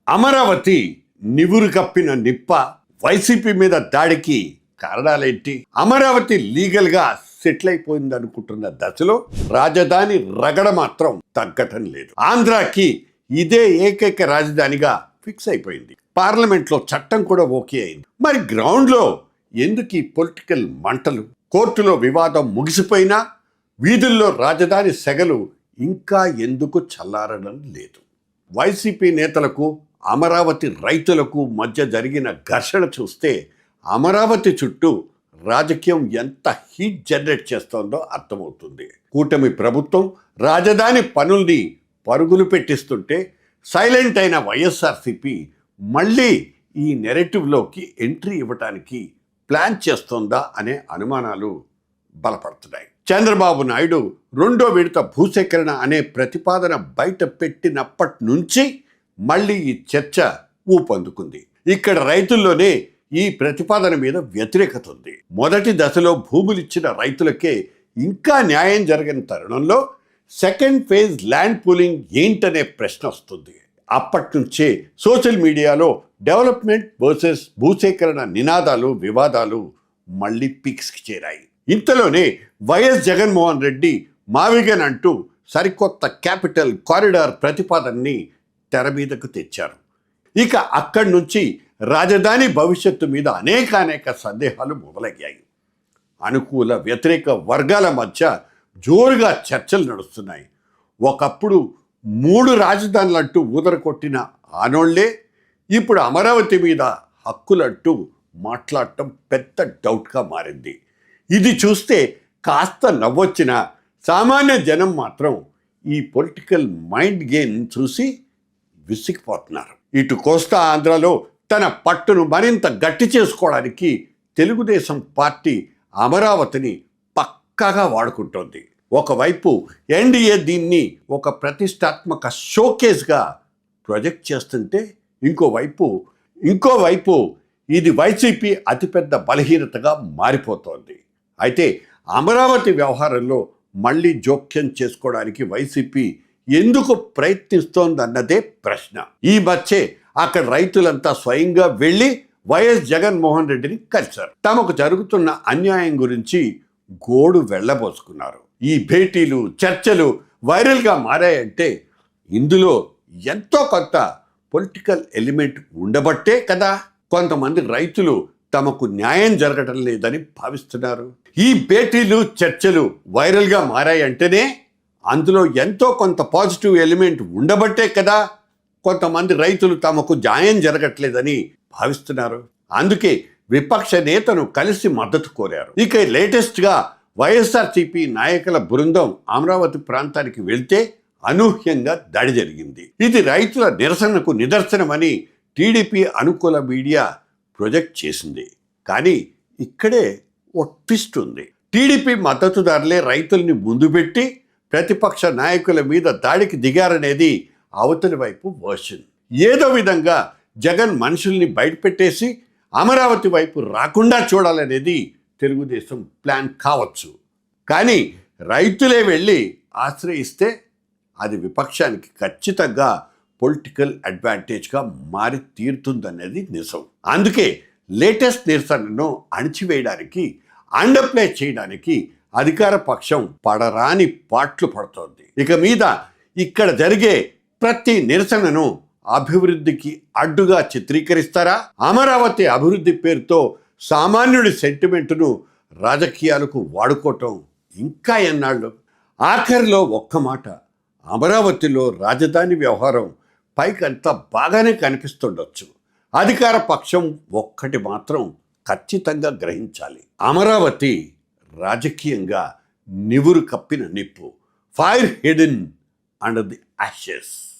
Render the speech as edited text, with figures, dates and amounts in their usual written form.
అమరావతి నివురు కప్పిన నిప్ప, వైసీపీ మీద దాడికి కారణాలేంటి? అమరావతి లీగల్ గా సెటిల్ అయిపోయింది అనుకుంటున్న దశలో రాజధాని రగడ మాత్రం తగ్గటం లేదు. ఆంధ్రాకి ఇదే ఏకైక రాజధానిగా ఫిక్స్ అయిపోయింది. పార్లమెంట్ లో చట్టం కూడా ఓకే అయింది. మరి గ్రౌండ్ లో ఎందుకు ఈ పొలిటికల్ మంటలు? కోర్టులో వివాదం ముగిసిపోయినా వీధుల్లో రాజధాని సెగలు ఇంకా ఎందుకు చల్లారడం లేదు? వైసీపీ నేతలకు అమరావతి రైతులకు మధ్య జరిగిన ఘర్షణ చూస్తే అమరావతి చుట్టూ రాజకీయం ఎంత హీట్ జనరేట్ చేస్తోందో అర్థమవుతుంది. కూటమి ప్రభుత్వం రాజధాని పనుల్ని పరుగులు పెట్టిస్తుంటే సైలెంట్ అయిన వైఎస్ఆర్సీపీ మళ్ళీ ఈ నెరేటివ్లోకి ఎంట్రీ ఇవ్వటానికి ప్లాన్ చేస్తోందా అనే అనుమానాలు బలపడుతున్నాయి. చంద్రబాబు నాయుడు రెండో విడత భూసేకరణ అనే ప్రతిపాదన బయట పెట్టినప్పటి నుంచి మళ్ళీ ఈ చర్చ ఊపందుకుంది. ఇక్కడ రైతుల్లోనే ఈ ప్రతిపాదన మీద వ్యతిరేకత ఉంది. మొదటి దశలో భూములిచ్చిన రైతులకే ఇంకా న్యాయం జరగని తరుణంలో సెకండ్ ఫేజ్ ల్యాండ్ పూలింగ్ ఏంటనే ప్రశ్న వస్తుంది. అప్పటి నుంచే సోషల్ మీడియాలో డెవలప్మెంట్ వర్సెస్ భూసేకరణ నినాదాలు, వివాదాలు మళ్ళీ పీక్స్కి చేరాయి. ఇంతలోనే వైఎస్ జగన్మోహన్ రెడ్డి మావిగన్ అంటూ సరికొత్త క్యాపిటల్ కారిడార్ ప్రతిపాదనని తెర మీదకు తెచ్చారు. ఇక అక్కడి నుంచి రాజధాని భవిష్యత్తు మీద అనేక సందేహాలు మొదలయ్యాయి. అనుకూల వ్యతిరేక వర్గాల మధ్య జోరుగా చర్చలు నడుస్తున్నాయి. ఒకప్పుడు 3 రాజధానులంటూ ఊదరకొట్టిన ఆనోళ్లే ఇప్పుడు అమరావతి మీద హక్కులంటూ మాట్లాడటం పెద్ద డౌట్గా మారింది. ఇది చూస్తే కాస్త నవ్వొచ్చిన సామాన్య జనం మాత్రం ఈ పొలిటికల్ మైండ్ గేమ్ చూసి విసిగిపోతున్నారు. ఇటు కోస్తా ఆంధ్రాలో తన పట్టును మరింత గట్టి చేసుకోవడానికి తెలుగుదేశం పార్టీ అమరావతిని పక్కాగా వాడుకుంటోంది. ఒకవైపు ఎన్డీఏ దీన్ని ఒక ప్రతిష్టాత్మక షోకేస్గా ప్రొజెక్ట్ చేస్తుంటే ఇంకోవైపు ఇది వైసీపీ అతిపెద్ద బలహీనతగా మారిపోతోంది. అయితే అమరావతి వ్యవహారంలో మళ్ళీ జోక్యం చేసుకోవడానికి వైసీపీ ఎందుకు ప్రయత్నిస్తోందన్నదే ప్రశ్న. ఈ మధ్యే అక్కడ రైతులంతా స్వయంగా వెళ్ళి వైఎస్ జగన్మోహన్ రెడ్డిని కలిశారు. తమకు జరుగుతున్న అన్యాయం గురించి గోడు వెళ్ళబోసుకున్నారు. ఈ భేటీలు, చర్చలు వైరల్గా మారాయంటే ఇందులో ఎంతో కొంత పొలిటికల్ ఎలిమెంట్ ఉండబట్టే కదా. కొంతమంది రైతులు తమకు న్యాయం జరగటం లేదని భావిస్తున్నారు. ఈ భేటీలు, చర్చలు వైరల్గా మారాయంటేనే అందులో ఎంతో కొంత పాజిటివ్ ఎలిమెంట్ ఉండబట్టే కదా కొంతమంది రైతులు తమకు న్యాయం జరగట్లేదని భావిస్తున్నారు. అందుకే విపక్ష నేతను కలిసి మద్దతు కోరారు. ఇక లేటెస్ట్గా వైఎస్ఆర్సీపీ నాయకుల బృందం అమరావతి ప్రాంతానికి వెళ్తే అనూహ్యంగా దాడి జరిగింది. ఇది రైతుల నిరసనకు నిదర్శనమని టీడీపీ అనుకూల మీడియా ప్రొజెక్ట్ చేసింది. కానీ ఇక్కడే ఓ ట్విస్ట్ ఉంది. టీడీపీ మద్దతుదారులే రైతుల్ని ముందు పెట్టి ప్రతిపక్ష నాయకుల మీద దాడికి దిగారనేది అవతలి వైపు వర్షన్. ఏదో విధంగా జగన్ మనుషుల్ని బయటపెట్టేసి అమరావతి వైపు రాకుండా చూడాలనేది తెలుగుదేశం ప్లాన్ కావచ్చు. కానీ రైతులే వెళ్ళి ఆశ్రయిస్తే అది విపక్షానికి ఖచ్చితంగా పొలిటికల్ అడ్వాంటేజ్గా మారి తీరుతుందనేది నిజం. అందుకే లేటెస్ట్ నిరసనను అణిచివేయడానికి, అండర్ప్లే చేయడానికి అధికార పక్షం పడరాని పాట్లు పడుతోంది. ఇక మీద ఇక్కడ జరిగే ప్రతి నిరసనను అభివృద్ధికి అడ్డుగా చిత్రీకరిస్తారా? అమరావతి అభివృద్ధి పేరుతో సామాన్యుడి సెంటిమెంటును రాజకీయాలకు వాడుకోవటం ఇంకా ఎన్నాళ్ళు? ఆఖరిలో ఒక్క మాట, అమరావతిలో రాజధాని వ్యవహారం పైకంతా బాగానే కనిపిస్తుండొచ్చు. అధికార పక్షం ఒక్కటి మాత్రం ఖచ్చితంగా గ్రహించాలి. అమరావతి రాజకీయంగా నివురు కప్పిన నిప్పు, fire hidden under the ashes.